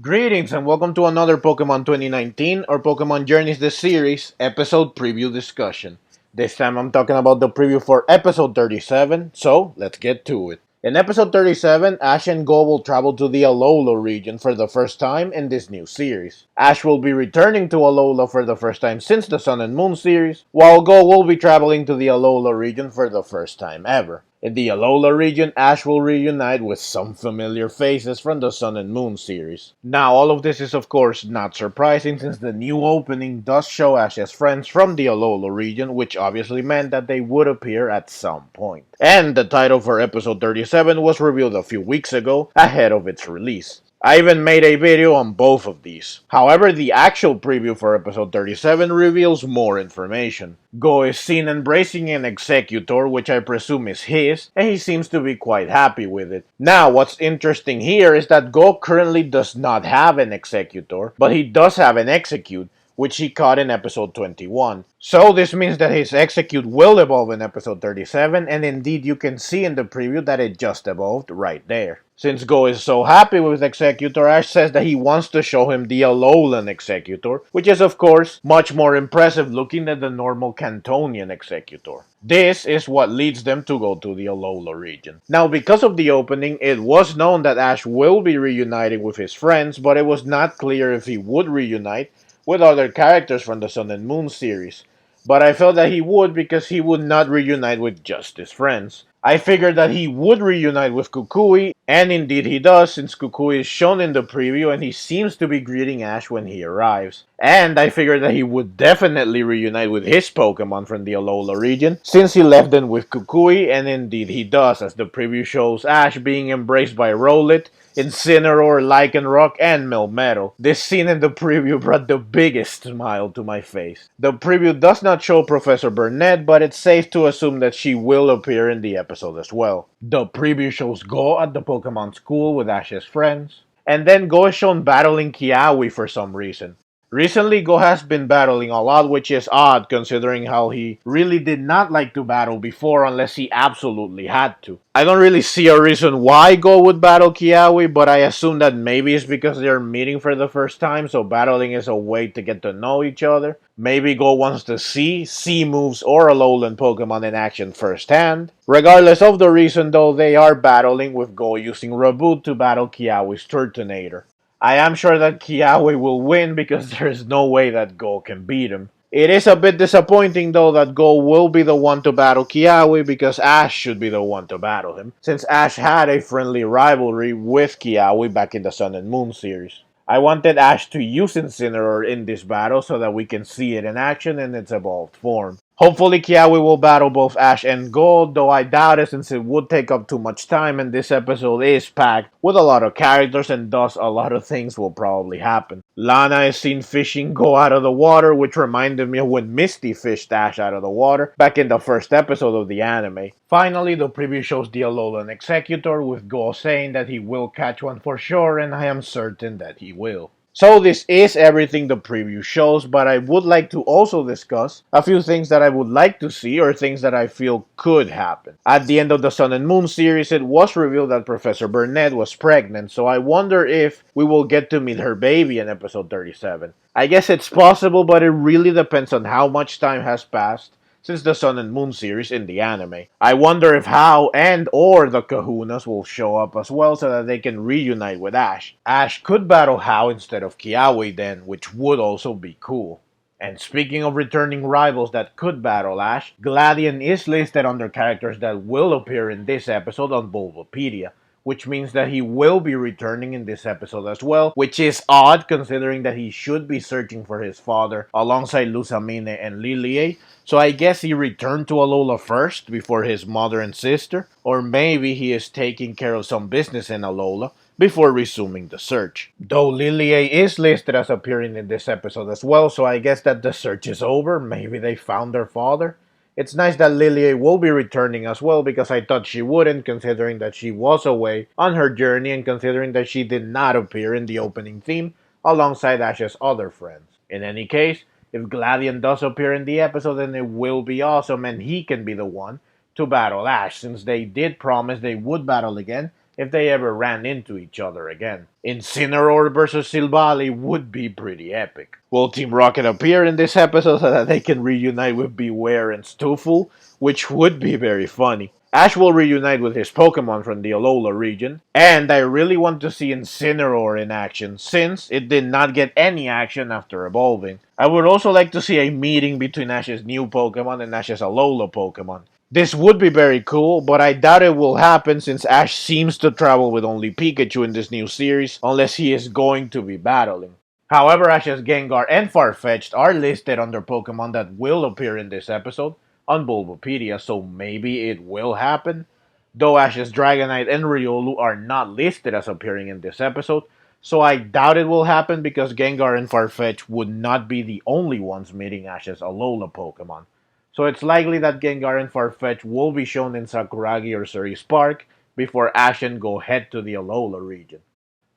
Greetings and welcome to another Pokemon 2019 or Pokemon Journeys the Series episode preview discussion. This time I'm talking about the preview for episode 37, so let's get to it. In episode 37, Ash and Go will travel to the Alola region for the first time in this new series. Ash will be returning to Alola for the first time since the Sun and Moon series, while Go will be traveling to the Alola region for the first time ever. In the Alola region, Ash will reunite with some familiar faces from the Sun and Moon series. Now, all of this is of course not surprising since the new opening does show Ash's friends from the Alola region, which obviously meant that they would appear at some point. And the title for episode 37 was revealed a few weeks ago, ahead of its release. I even made a video on both of these. However, the actual preview for episode 37 reveals more information. Go is seen embracing an Exeggutor, which I presume is his, and he seems to be quite happy with it. Now, what's interesting here is that Go currently does not have an Exeggutor, but he does have an Exeggute, which he caught in episode 21. So this means that his Exeggute will evolve in episode 37, and indeed you can see in the preview that it just evolved right there. Since Go is so happy with Exeggutor, Ash says that he wants to show him the Alolan Exeggutor, which is of course much more impressive looking than the normal Cantonian Exeggutor. This is what leads them to go to the Alola region. Now, because of the opening, it was known that Ash will be reuniting with his friends, but it was not clear if he would reunite with other characters from the Sun and Moon series. But I felt that he would because he would not reunite with just his friends. I figured that he would reunite with Kukui, and indeed he does since Kukui is shown in the preview and he seems to be greeting Ash when he arrives. And I figured that he would definitely reunite with his Pokemon from the Alola region since he left them with Kukui, and indeed he does, as the preview shows Ash being embraced by Rowlet, Incineroar, Lycanroc and Melmetal. This scene in the preview brought the biggest smile to my face. The preview does not show Professor Burnet, but it's safe to assume that she will appear in the episode as well. The preview shows Go at the Pokemon school with Ash's friends, and then Go is shown battling Kiawe for some reason. Recently, Go has been battling a lot, which is odd considering how he really did not like to battle before unless he absolutely had to. I don't really see a reason why Go would battle Kiawe, but I assume that maybe it's because they're meeting for the first time, so battling is a way to get to know each other. Maybe Go wants to see moves or Alolan Pokemon in action firsthand. Regardless of the reason though, they are battling with Go using Reboot to battle Kiawe's Turtonator. I am sure that Kiawe will win because there is no way that Go can beat him. It is a bit disappointing though that Go will be the one to battle Kiawe because Ash should be the one to battle him, since Ash had a friendly rivalry with Kiawe back in the Sun and Moon series. I wanted Ash to use Incineroar in this battle so that we can see it in action in its evolved form. Hopefully Kiawe will battle both Ash and Go, though I doubt it since it would take up too much time and this episode is packed with a lot of characters and thus a lot of things will probably happen. Lana is seen fishing Go out of the water, which reminded me of when Misty fished Ash out of the water back in the first episode of the anime. Finally, the preview shows the Alolan Exeggutor with Go saying that he will catch one for sure, and I am certain that he will. So this is everything the preview shows, but I would like to also discuss a few things that I would like to see or things that I feel could happen. At the end of the Sun and Moon series, it was revealed that Professor Burnet was pregnant, so I wonder if we will get to meet her baby in episode 37. I guess it's possible, but it really depends on how much time has passed since the Sun and Moon series in the anime. I wonder if Hao and or the Kahunas will show up as well so that they can reunite with Ash. Ash could battle Hao instead of Kiawe then, which would also be cool. And speaking of returning rivals that could battle Ash, Gladion is listed under characters that will appear in this episode on Bulbapedia, which means that he will be returning in this episode as well, which is odd considering that he should be searching for his father alongside Lusamine and Lillie, so I guess he returned to Alola first before his mother and sister, or maybe he is taking care of some business in Alola before resuming the search. Though Lillie is listed as appearing in this episode as well, so I guess that the search is over, maybe they found their father. It's nice that Lillie will be returning as well because I thought she wouldn't considering that she was away on her journey and considering that she did not appear in the opening theme alongside Ash's other friends. In any case, if Gladion does appear in the episode then it will be awesome and he can be the one to battle Ash since they did promise they would battle again if they ever ran into each other again. Incineroar versus Silvally would be pretty epic. Will Team Rocket appear in this episode so that they can reunite with Beware and Stuful, which would be very funny. Ash will reunite with his Pokemon from the Alola region, and I really want to see Incineroar in action since it did not get any action after evolving. I would also like to see a meeting between Ash's new Pokemon and Ash's Alola Pokemon. This would be very cool, but I doubt it will happen since Ash seems to travel with only Pikachu in this new series unless he is going to be battling. However, Ash's Gengar and Farfetch'd are listed under Pokemon that will appear in this episode on Bulbapedia, so maybe it will happen. Though Ash's Dragonite and Riolu are not listed as appearing in this episode, so I doubt it will happen because Gengar and Farfetch'd would not be the only ones meeting Ash's Alola Pokemon. So it's likely that Gengar and Farfetch'd will be shown in Sakuragi or Cerise Park before Ash and go head to the Alola region.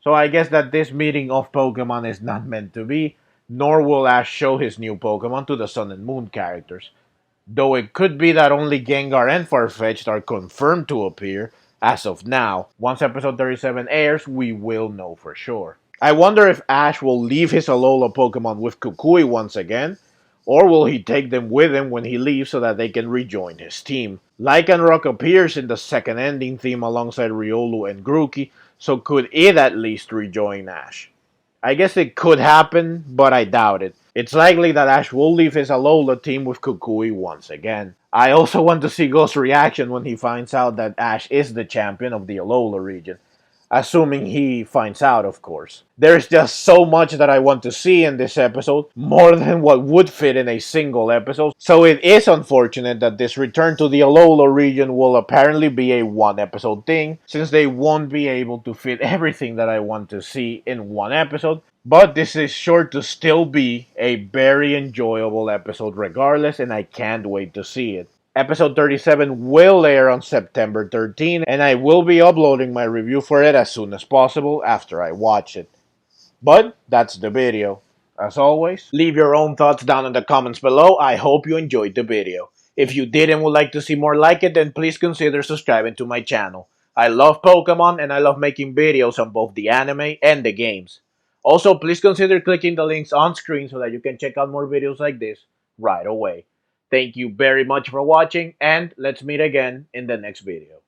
So I guess that this meeting of Pokemon is not meant to be, nor will Ash show his new Pokemon to the Sun and Moon characters. Though it could be that only Gengar and Farfetch'd are confirmed to appear as of now. Once episode 37 airs, we will know for sure. I wonder if Ash will leave his Alola Pokemon with Kukui once again, or will he take them with him when he leaves so that they can rejoin his team? Lycanroc appears in the second ending theme alongside Riolu and Grookey, so could it at least rejoin Ash? I guess it could happen, but I doubt it. It's likely that Ash will leave his Alola team with Kukui once again. I also want to see Ghost's reaction when he finds out that Ash is the champion of the Alola region. Assuming he finds out, of course. There's just so much that I want to see in this episode, more than what would fit in a single episode. So it is unfortunate that this return to the Alola region will apparently be a one episode thing, since they won't be able to fit everything that I want to see in one episode. But this is sure to still be a very enjoyable episode regardless, and I can't wait to see it. Episode 37 will air on September 13, and I will be uploading my review for it as soon as possible after I watch it. But that's the video. As always, leave your own thoughts down in the comments below. I hope you enjoyed the video. If you did and would like to see more like it, then please consider subscribing to my channel. I love Pokemon and I love making videos on both the anime and the games. Also, please consider clicking the links on screen so that you can check out more videos like this right away. Thank you very much for watching, and let's meet again in the next video.